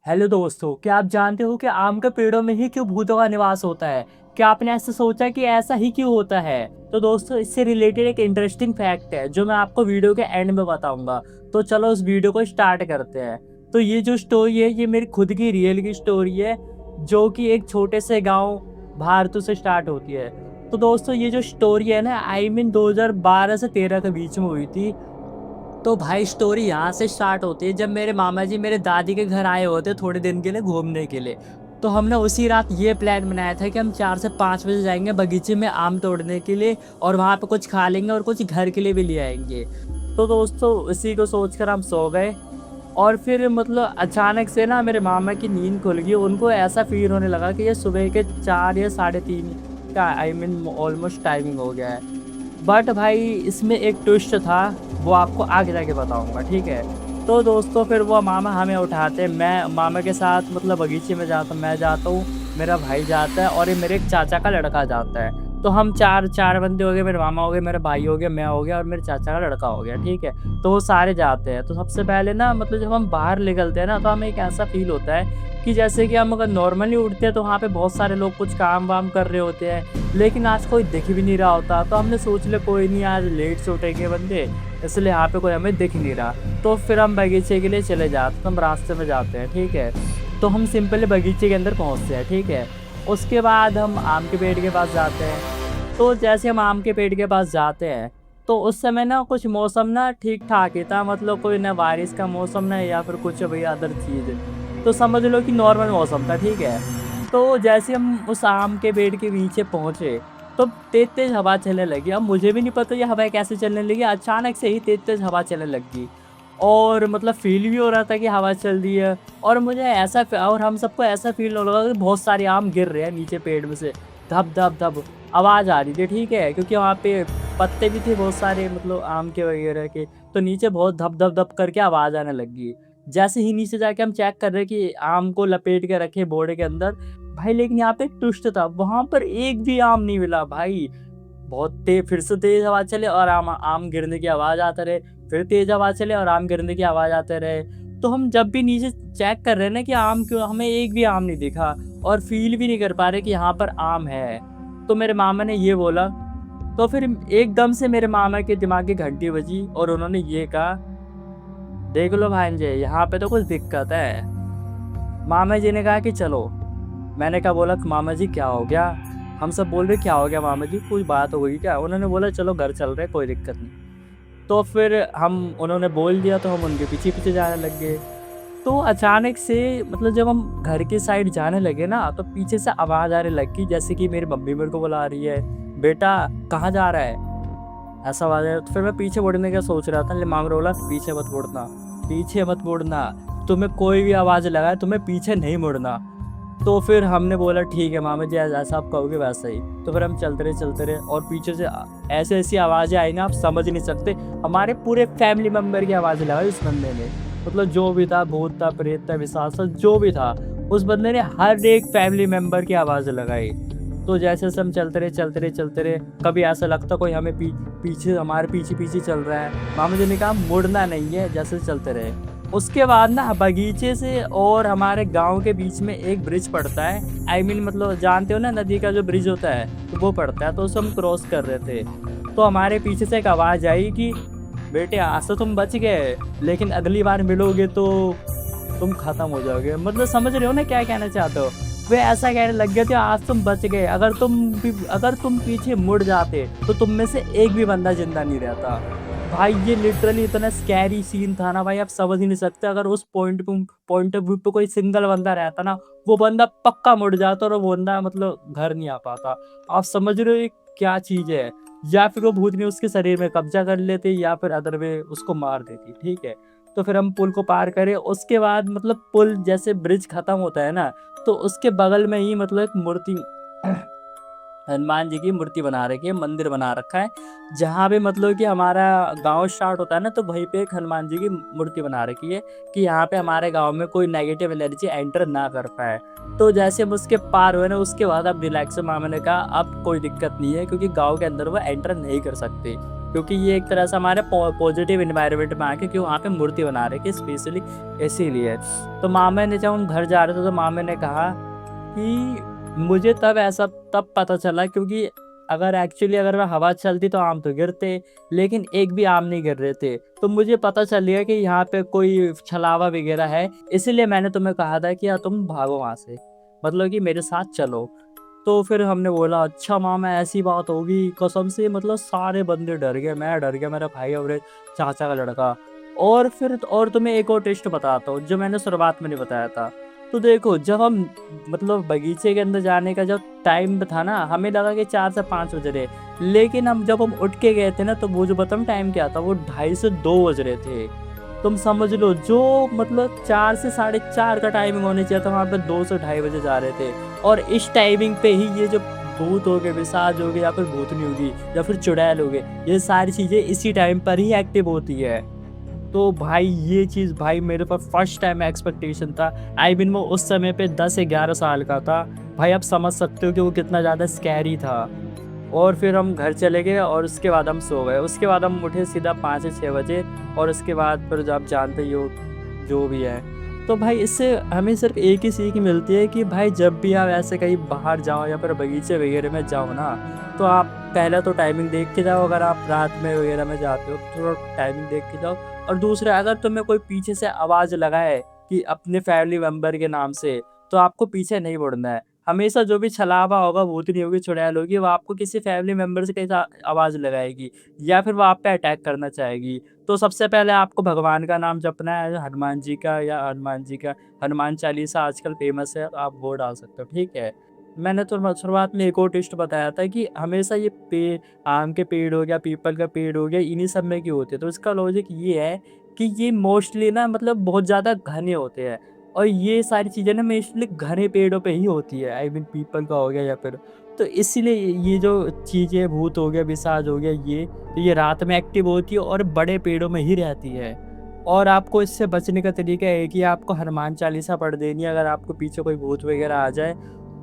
Hello दोस्तों, क्या आप जानते हो कि आम के पेड़ों में ही क्यों भूतों का निवास होता है? क्या आपने ऐसा सोचा कि ऐसा ही क्यों होता है? तो दोस्तों, इससे रिलेटेड एक इंटरेस्टिंग फैक्ट है जो मैं आपको वीडियो के एंड में बताऊंगा। तो चलो उस वीडियो को स्टार्ट करते हैं। तो ये जो स्टोरी है ये मेरी खुद की रियल की स्टोरी है, जो कि एक छोटे से गांव भारत से स्टार्ट होती है। तो दोस्तों, ये जो स्टोरी है ना, आई मीन 2012 से 13 के बीच में हुई थी। तो भाई स्टोरी यहाँ से स्टार्ट होती है जब मेरे मामा जी मेरे दादी के घर आए होते थोड़े दिन के लिए घूमने के लिए। तो हमने उसी रात ये प्लान बनाया था कि हम 4 से 5 बजे जाएंगे बगीचे में आम तोड़ने के लिए, और वहाँ पे कुछ खा लेंगे और कुछ घर के लिए भी ले आएंगे। तो दोस्तों, इसी को सोचकर हम सो गए। और फिर मतलब अचानक से ना मेरे मामा की नींद खुल गई। उनको ऐसा फील होने लगा कि ये सुबह के 4 या 3:30 का आई मीन ऑलमोस्ट टाइमिंग हो गया है। बट भाई इसमें एक ट्विस्ट था, वो आपको आगे जाके बताऊँगा, ठीक है? तो दोस्तों, फिर वो मामा हमें उठाते हैं, मैं मामा के साथ मतलब बगीचे में मैं जाता हूँ, मेरा भाई जाता है और ये मेरे एक चाचा का लड़का जाता है। तो हम 4 बंदे हो गए, मेरे मामा हो गए, मेरा भाई हो गया, मैं हो गया और मेरे चाचा का लड़का हो गया, ठीक है? तो वो सारे जाते हैं। तो सबसे पहले ना मतलब जब हम बाहर निकलते हैं ना, तो हमें एक ऐसा फ़ील होता है कि जैसे कि हम अगर नॉर्मली उठते हैं तो वहाँ पे बहुत सारे लोग कुछ काम-वाम कर रहे होते हैं, लेकिन आज कोई दिख भी नहीं रहा होता। तो हमने सोच लिया कोई नहीं, आज लेट से उठेंगे बंदे, इसलिए यहाँ पे कोई हमें दिख नहीं रहा। तो फिर हम बगीचे के लिए चले जाते, तो हम रास्ते में जाते हैं, ठीक है? तो हम सिंपली बगीचे के अंदर पहुँचते हैं, ठीक है? उसके बाद हम आम के पेड़ के पास जाते हैं। तो जैसे हम आम के पेड़ के पास जाते हैं, तो उस समय ना कुछ मौसम ना ठीक-ठाक ही था, मतलब कोई ना बारिश का मौसम ना या फिर कुछ भई अदर चीज़। तो समझ लो कि नॉर्मल मौसम था, ठीक है? तो जैसे हम उस आम के पेड़ के नीचे पहुँचे, तो तेज़-तेज़ हवा चलने लगी। अब मुझे भी नहीं पता ये हवा कैसे चलने लगी, अचानक से ही तेज़-तेज़ हवा चलने लग गई। और मतलब फ़ील भी हो रहा था कि हवा चल रही है, और मुझे ऐसा और हम सबको ऐसा फ़ील होने लगा कि बहुत सारे आम गिर रहे हैं नीचे पेड़ में से, धप, धप, धप आवाज़ आ रही थी, ठीक है? क्योंकि वहाँ पे पत्ते भी थे बहुत सारे मतलब आम के वगैरह के, तो नीचे बहुत धप, धप, धप करके आवाज़ आने लगी। जैसे ही नीचे जाके हम चेक कर रहे हैं कि आम को लपेट के रखे बोरे के अंदर, भाई लेकिन यहाँ पे एक ट्विस्ट था, वहाँ पर एक भी आम नहीं मिला भाई। बहुत फिर से तेज़ हवा चले और आम आम गिरने की आवाज़ आते रहे, फिर तेज़ हवा चले और आम गिरने की आवाज़ आते रहे। तो हम जब भी नीचे चेक कर रहे हैं ना कि आम क्यों, हमें एक भी आम नहीं दिखा और फ़ील भी नहीं कर पा रहे कि यहाँ पर आम है। तो मेरे मामा ने ये बोला, तो फिर एकदम से मेरे मामा के दिमाग की घंटी बजी और उन्होंने ये कहा, "देख लो भांजे, यहाँ पे तो कुछ दिक्कत है।" मामा जी ने कहा कि चलो। मैंने क्या बोला कि मामा जी क्या हो गया? हम सब बोल रहे क्या हो गया मामा जी, कोई बात हो गई क्या? उन्होंने बोला चलो घर चल रहे हैं, कोई दिक्कत नहीं। तो फिर हम उन्होंने बोल दिया तो हम उनके पीछे-पीछे जाने लग गए। तो अचानक से मतलब जब हम घर के साइड जाने लगे ना, तो पीछे से आवाज़ आने लगी जैसे कि मेरी मम्मी मेरे को बुला रही है, "बेटा कहाँ जा रहा है?" ऐसा आवाज़ आया। तो फिर मैं पीछे मुड़ने का सोच रहा था, लेकिन मामा ने बोला पीछे मत मुड़ना, पीछे मत मुड़ना, तुम्हें कोई भी आवाज़ लगाए तुम्हें पीछे नहीं मुड़ना। तो फिर हमने बोला ठीक है मामा जी, जैसा आप कहोगे वैसा ही। तो फिर हम चलते रहे और पीछे से ऐसी-ऐसी आवाज़ें आई ना आप समझ नहीं सकते। हमारे पूरे फैमिली मेंबर की आवाज़ लगाई उस बंदे ने। मतलब जो भी था, भूत था, प्रेत था, पिशाच था, जो भी था, उस बंदे ने हर एक फैमिली मेंबर की आवाज़ लगाई। तो जैसे-जैसे हम चलते रहे, कभी ऐसा लगता कोई हमें पीछे हमारे पीछे-पीछे चल रहा है। मामा जी ने कहा मुड़ना नहीं है, जैसे चलते रहे। उसके बाद ना बगीचे से और हमारे गाँव के बीच में एक ब्रिज पड़ता है। आई मीन मतलब जानते हो ना नदी का जो ब्रिज होता है, तो वो पड़ता है, तो उसे हम क्रॉस कर रहे थे। तो हमारे पीछे से एक आवाज़ आई कि बेटे आज तो तुम बच गए, लेकिन अगली बार मिलोगे तो तुम खत्म हो जाओगे। मतलब समझ रहे हो ना क्या कहना चाहते हो? वे ऐसा कहने लग गए थे आज तुम बच गए, अगर तुम पीछे मुड़ जाते, तो तुम में से एक भी बंदा ज़िंदा नहीं रहता। भाई ये लिटरली इतना स्कैरी सीन था ना भाई, आप समझ ही नहीं सकते। अगर उस पॉइंट ऑफ व्यू पे कोई सिंगल बंदा रहता ना, वो बंदा पक्का मुड़ जाता और वो बंदा मतलब घर नहीं आ पाता। आप समझ रहे हो ये क्या चीज़ है? या फिर वो भूतनी उसके शरीर में कब्ज़ा कर लेती या फिर अदर वे उसको मार देती, ठीक है? तो फिर हम पुल को पार करे, उसके बाद मतलब पुल जैसे ब्रिज खत्म होता है ना, तो उसके बगल में ही मतलब एक मूर्ति हनुमान जी की मूर्ति बना रखी है, मंदिर बना रखा है। जहाँ पे मतलब कि हमारा गाँव स्टार्ट होता है ना, तो वहीं पे एक हनुमान जी की मूर्ति बना रखी है कि यहाँ पे हमारे गाँव में कोई नेगेटिव एनर्जी एंटर ना कर पाए। तो जैसे हम उसके पार हुए ना, उसके बाद अब रिलैक्स, मामा ने कहा अब कोई दिक्कत नहीं है क्योंकि गाँव के अंदर वो एंटर नहीं कर सकते। क्योंकि ये एक तरह से हमारे पॉजिटिव एनवायरनमेंट में आके क्यों वहाँ पे मूर्ति बना रखी है स्पेशली इसीलिए। तो मामा ने जब हम घर जा रहे थे तो मामा ने कहा कि मुझे तब पता चला, क्योंकि अगर वह हवा चलती तो आम तो गिरते, लेकिन एक भी आम नहीं गिर रहे थे। तो मुझे पता चल गया कि यहाँ पे कोई छलावा वगैरह है, इसीलिए मैंने तुम्हें कहा था कि यार तुम भागो वहाँ से, मतलब कि मेरे साथ चलो। तो फिर हमने बोला अच्छा मामा ऐसी बात होगी, कसम से मतलब सारे बंदे डर गए, मैं डर गया, मेरा भाई और एक चाचा का लड़का। और तुम्हें एक और ट्विस्ट बताता हूँ जो मैंने शुरुआत में नहीं बताया था। तो देखो जब हम मतलब बगीचे के अंदर जाने का जब टाइम था ना, हमें लगा कि 4 से 5 बज रहे, लेकिन हम जब हम उठ के गए थे ना तो वो जो बताऊँ टाइम क्या था, वो 2:30 से 2 बज रहे थे। तुम समझ लो जो मतलब 4 से साढ़े 4 का टाइमिंग होने चाहिए था, वहाँ पे 2 से ढाई बजे जा रहे थे। और इस टाइमिंग पे ही ये जो भूत हो गए, पिशाच हो गए या फिर भूतनी होगी या फिर चुड़ैल हो गए, ये सारी चीज़ें इसी टाइम पर ही एक्टिव होती है। तो भाई ये चीज़ भाई मेरे पास फर्स्ट टाइम एक्सपेक्टेशन था। आई मीन वो उस समय पे 10-11 साल का था। भाई आप समझ सकते हो कि वो कितना ज़्यादा स्कैरी था। और फिर हम घर चले गए और उसके बाद हम सो गए। उसके बाद हम उठे सीधा 5 से 6 बजे, और उसके बाद फिर जो आप जानते ही हो जो भी है। तो भाई इससे हमें सिर्फ़ एक ही सीख मिलती है कि भाई जब भी आप ऐसे कहीं बाहर जाओ या फिर बगीचे वगैरह में जाओ ना, तो आप पहले तो टाइमिंग देख के जाओ, अगर आप रात में वगैरह में जाते हो तो थोड़ा टाइमिंग देख के जाओ। और दूसरा अगर तुम्हें कोई पीछे से आवाज़ लगाए कि अपने फैमिली मेंबर के नाम से, तो आपको पीछे नहीं मुड़ना है। हमेशा जो भी छलावा होगा, भूतनी होगी, चुड़ैल होगी, वो आपको किसी फैमिली मेंबर से कैसा आवाज़ लगाएगी या फिर वो आप पे अटैक करना चाहेगी। तो सबसे पहले आपको भगवान का नाम जपना है, हनुमान जी का हनुमान चालीसा आजकल फ़ेमस है, तो आप वो डाल सकते हो, ठीक है। मैंने तो शुरुआत में एक और ट्विस्ट बताया था कि हमेशा ये आम के पेड़ हो गया, पीपल का पेड़ हो गया, इन्हीं सब में क्यों होते हैं। तो इसका लॉजिक ये है कि ये मोस्टली ना मतलब बहुत ज़्यादा घने होते हैं, और ये सारी चीज़ें ना मोस्टली घने पेड़ों पे ही होती है। आई मीन पीपल का हो गया या फिर, तो इसीलिए ये जो चीज़ें भूत हो गया, पिशाच हो गया, ये रात में एक्टिव होती है और बड़े पेड़ों में ही रहती है। और आपको इससे बचने का तरीका एक ही है, आपको हनुमान चालीसा पढ़ देनी है अगर आपको पीछे कोई भूत वगैरह आ जाए।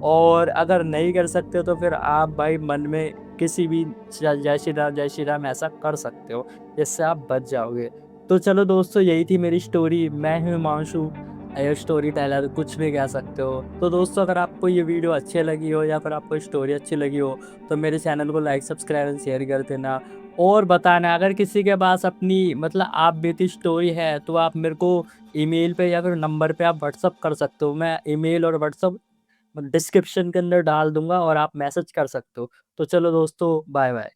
और अगर नहीं कर सकते हो तो फिर आप भाई मन में किसी भी जय श्री राम ऐसा कर सकते हो, जिससे आप बच जाओगे। तो चलो दोस्तों यही थी मेरी स्टोरी। मैं हूँ हिमांशु, स्टोरी टेलर, कुछ भी कह सकते हो। तो दोस्तों अगर आपको ये वीडियो अच्छी लगी हो या फिर आपको स्टोरी अच्छी लगी हो, तो मेरे चैनल को लाइक, सब्सक्राइब एंड शेयर कर देना। और बताना अगर किसी के पास अपनी मतलब आप बीती स्टोरी है, तो आप मेरे को ईमेल पे या फिर नंबर पे आप व्हाट्सअप कर सकते हो। मैं ईमेल और व्हाट्सअप डिस्क्रिप्शन के अंदर डाल दूँगा और आप मैसेज कर सकते हो। तो चलो दोस्तों बाय बाय।